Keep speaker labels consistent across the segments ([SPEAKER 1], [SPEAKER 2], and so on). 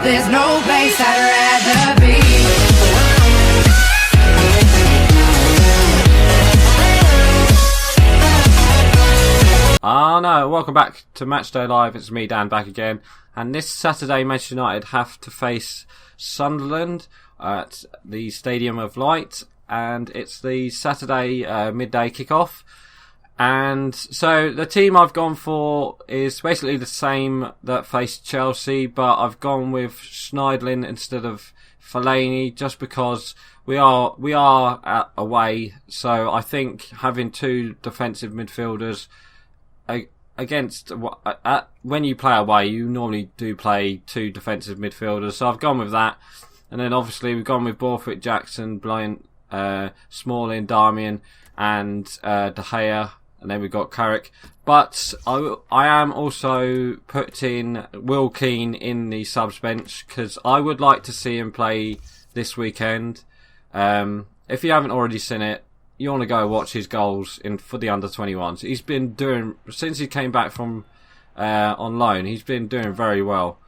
[SPEAKER 1] There's no place I'd rather be.
[SPEAKER 2] No, welcome back to Matchday Live. It's me, Dan, back again. And this Saturday, Manchester United have to face Sunderland at the Stadium of Light. And it's the Saturday midday kickoff. And so the team I've gone for is basically the same that faced Chelsea, but I've gone with Schneiderlin instead of Fellaini just because we are away. So I think having two defensive midfielders against when you play away, you normally do play two defensive midfielders. So I've gone with that, and then obviously we've gone with Borthwick, Jackson, Bryant, Smalling, Darmian, and De Gea, and then we've got Carrick. But I am also putting Will Keane in the subs bench because I would like to see him play this weekend. If you haven't already seen it, you want to go watch his goals for the under-21s. He's been doing, since he came back from on loan, he's been doing very well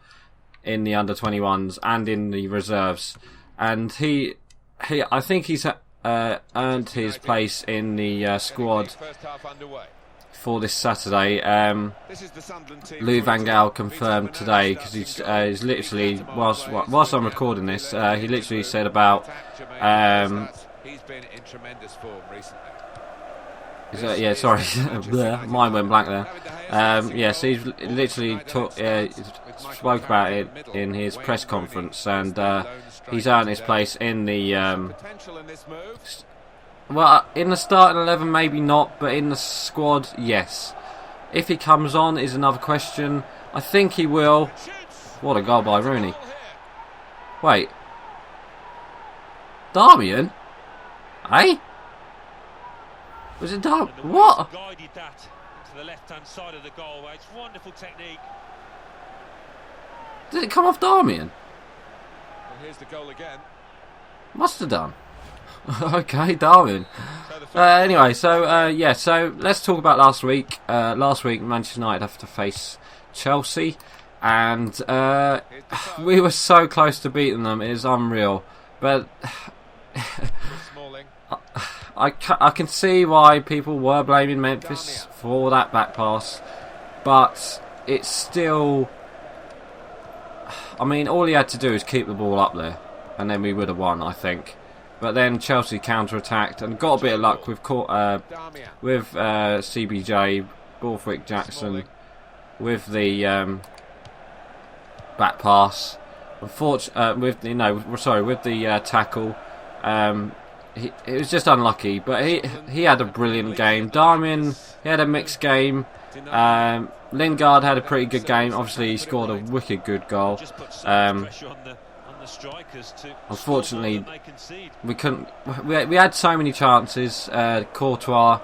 [SPEAKER 2] in the under-21s and in the reserves. And I think he's earned his place in the squad for this Saturday. Lou Van Gaal confirmed today because he's literally, whilst I'm recording this, he literally said about
[SPEAKER 3] he's been in tremendous form recently.
[SPEAKER 2] Yeah, sorry, mine went blank there. So he's literally spoke about it in his press conference, and he's earned his place in the in the starting 11 maybe not, but in the squad yes. If he comes on is another question. I think he will. What a goal by Rooney. Wait, Darmian? Eh? Was it Darmian? What?
[SPEAKER 4] Guided that to the left-hand side of the goal. It's wonderful technique.
[SPEAKER 2] Did it come off Darmian?
[SPEAKER 3] Well, here's the goal again.
[SPEAKER 2] Must have done. Okay, Darwin. Anyway, so let's talk about last week. Last week, Manchester United have to face Chelsea, and we were so close to beating them. It is unreal, but I can see why people were blaming Memphis for that back pass, but it's still. I mean, all he had to do is keep the ball up there, and then we would have won, I think. But then Chelsea counter-attacked and got a bit of luck with CBJ, Borthwick, Jackson, with the back pass. With the tackle. It was just unlucky, but he had a brilliant game. Darmian, he had a mixed game. Lingard had a pretty good game. Obviously, he scored a wicked good goal. Unfortunately, we couldn't. We had so many chances. Courtois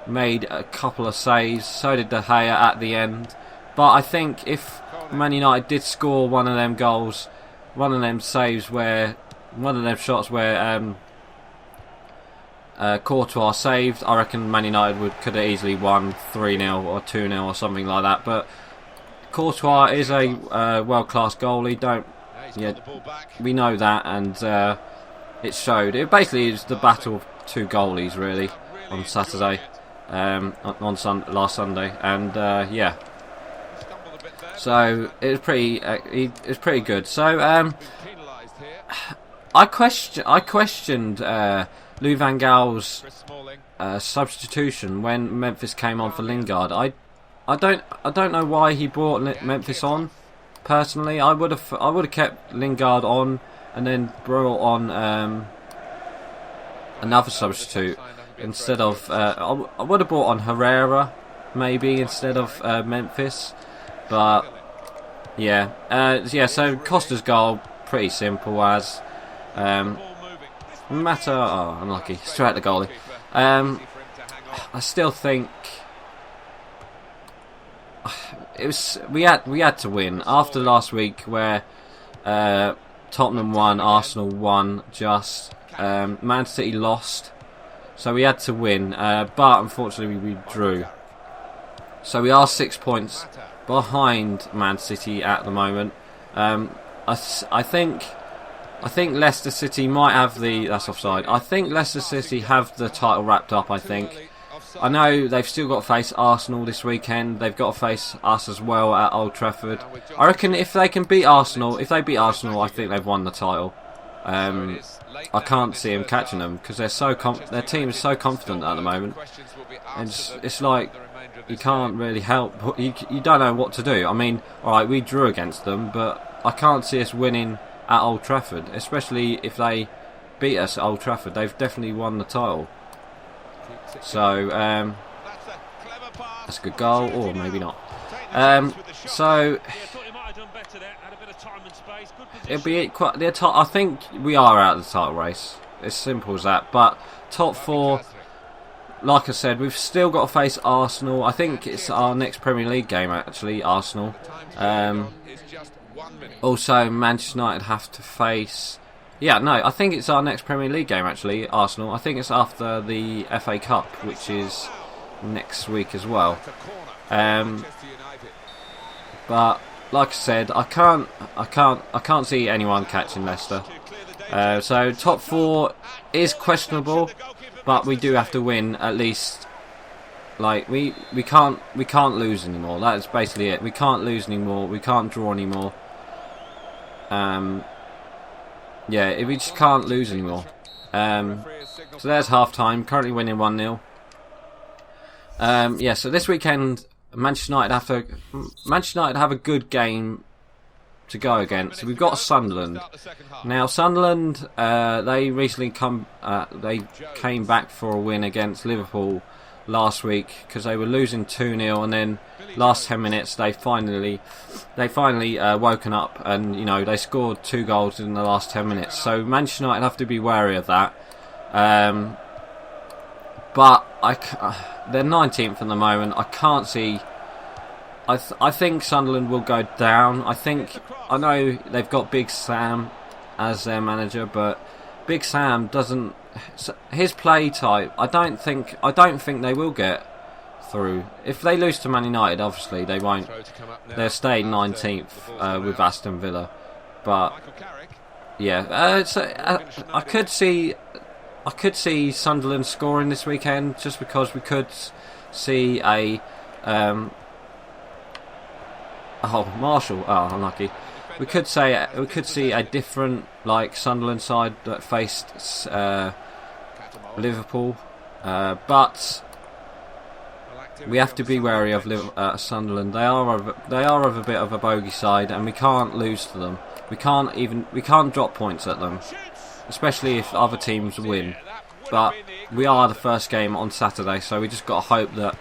[SPEAKER 2] made a couple of saves. So did De Gea at the end. But I think if Man United did score one of them goals, one of them saves one of them shots where Courtois saved, I reckon Man United could have easily won 3-0 or 2-0 or something like that. But Courtois is a world-class goalie. We know that, and it showed. It basically is the battle of two goalies, really, on Saturday, last Sunday, and so it was pretty good. So I questioned Lou Van Gaal's substitution when Memphis came on for Lingard. I don't know why he brought Memphis on. Personally, I would have kept Lingard on and then brought on another substitute instead of. I would have brought on Herrera maybe instead of Memphis, but So Costa's goal pretty simple as unlucky straight at the goalie. I still think. We had to win after last week where Tottenham won, Arsenal won, Man City lost, so we had to win, but unfortunately we drew, so we are 6 points behind Man City at the moment. I think Leicester City might have the... That's offside. I think Leicester City have the title wrapped up, I think. I know they've still got to face Arsenal this weekend. They've got to face us as well at Old Trafford. I reckon if they can beat Arsenal, I think they've won the title. I can't see them catching them because their team is so confident at the moment. And it's like you can't really help. You don't know what to do. I mean, alright, we drew against them, but I can't see us winning at Old Trafford, especially if they beat us at Old Trafford. They've definitely won the title. So that's a good goal, or maybe not. So it'll be quite. I think we are out of the title race. It's simple as that. But top four, like I said, we've still got to face Arsenal. I think it's our next Premier League game actually. Arsenal. Also, Manchester United have to face. Yeah, no, I think it's our next Premier League game actually, Arsenal. I think it's after the FA Cup, which is next week as well. But like I said, I can't see anyone catching Leicester. So top four is questionable, but we do have to win at least. Like we can't lose anymore. That is basically it. We can't lose anymore. We can't draw anymore. Yeah, we just can't lose anymore. So there's half time. Currently winning 1-0. Yeah, so this weekend Manchester United have a good game to go against. So we've got Sunderland. Now Sunderland, they recently came back for a win against Liverpool last week because they were losing 2-0, and then last 10 minutes they finally woken up, and they scored 2 goals in the last 10 minutes. So Manchester United have to be wary of that. But they're 19th at the moment. I can't see. I think Sunderland will go down. I know they've got Big Sam as their manager, but Big Sam doesn't. His play type, I don't think they will get through. If they lose to Man United, obviously they won't. They'll stay 19th with Aston Villa. But yeah, I could see Sunderland scoring this weekend, just because we could see a Marshall. Oh, unlucky. We could see a different Sunderland side that faced Liverpool, but we have to be wary of Sunderland. They are of a bit of a bogey side, and we can't lose to them. We can't drop points at them, especially if other teams win. But we are the first game on Saturday, so we just got to hope that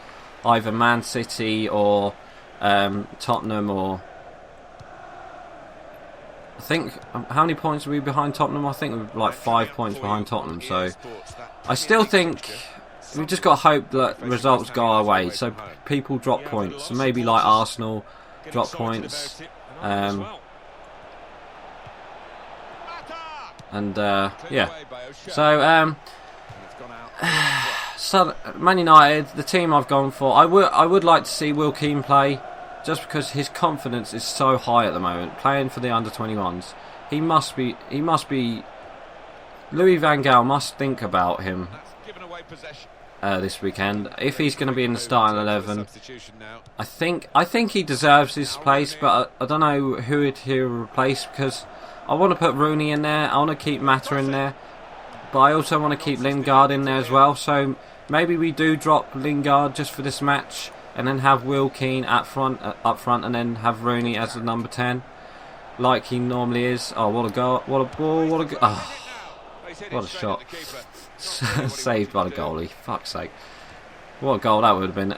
[SPEAKER 2] either Man City or Tottenham, or I think, how many points are we behind Tottenham? I think we're 5 points behind Tottenham. So I still think we've just got to hope that results go our way, so people drop points. So maybe like Arsenal drop points. Yeah. So Man United, the team I've gone for, I would like to see Will Keane play, just because his confidence is so high at the moment, playing for the under-21s. He must be. Louis van Gaal must think about him this weekend if he's going to be in the starting 11. I think he deserves his place, but I don't know who he'll replace, because I want to put Rooney in there. I want to keep Mata in there, but I also want to keep Lingard in there as well. So maybe we do drop Lingard just for this match, and then have Will Keane up front, and then have Rooney as the number 10, like he normally is. Oh, what a goal! What a ball! What a what a shot! Saved by the goalie. Fuck's sake! What a goal that would have been.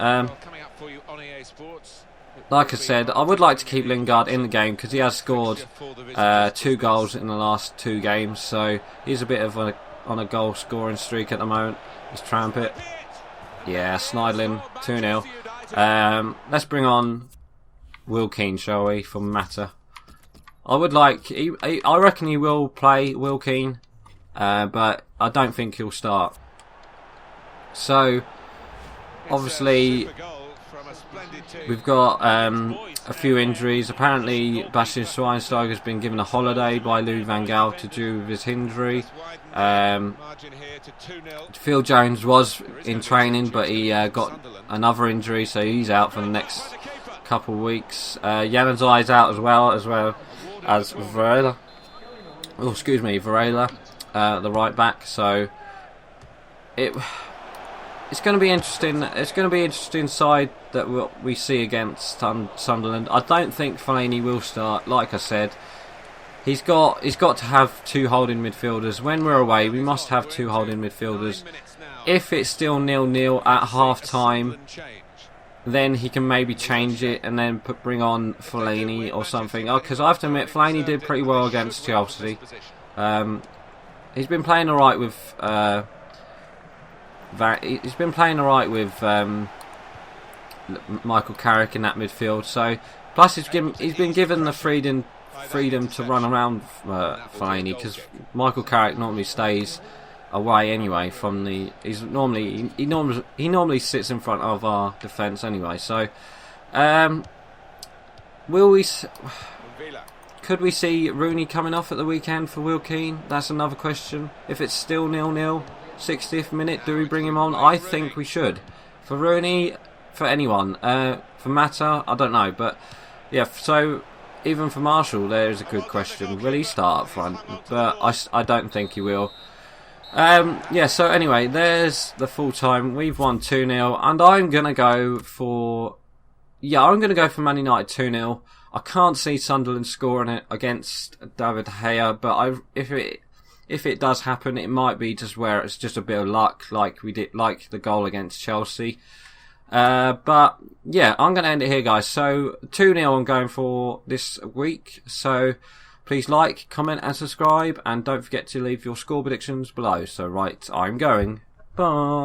[SPEAKER 2] Like I said, I would like to keep Lingard in the game, because he has scored 2 goals in the last 2 games, so he's a bit of on a goal scoring streak at the moment. Let's tramp it. Yeah, Snidling, 2-0. Let's bring on Will Keane, shall we, for Mata. I reckon he will play, Will Keane, but I don't think he'll start. So obviously we've got a few injuries. Apparently, Bastian Schweinsteiger has been given a holiday by Louis van Gaal to do with his injury. Phil Jones was in training, but he got another injury, so he's out for the next couple of weeks. Januzaj's out as well as Varela. Oh, excuse me, Varela, the right back. So it's going to be interesting. It's going to be an interesting side that we see against Sunderland. I don't think Fellaini will start. Like I said, he's got to have two holding midfielders. When we're away, we must have two holding midfielders. If it's still 0-0 at half time, then he can maybe change it and then bring on Fellaini or something. Because I have to admit, Fellaini did pretty well against Chelsea. He's been playing alright with Michael Carrick in that midfield. So plus he's been given the freedom to run around Fellaini, because Michael Carrick normally stays away anyway from the. He normally sits in front of our defence anyway. So could we see Rooney coming off at the weekend for Will Keane? That's another question. If it's still 0-0, 60th minute, do we bring him on? I think we should. For Rooney, for anyone, for Mata, I don't know, but yeah. So even for Marshall, there is a good question. Will he start up front? But I don't think he will. Yeah, so anyway, there's the full time. We've won 2-0, and I'm going to go for Man United 2-0. I can't see Sunderland scoring it against David De Gea, but if it does happen, it might be just where it's just a bit of luck, like we did, like the goal against Chelsea. But yeah, I'm going to end it here, guys. So 2-0 I'm going for this week. So please like, comment and subscribe, and don't forget to leave your score predictions below. So right, I'm going. Bye.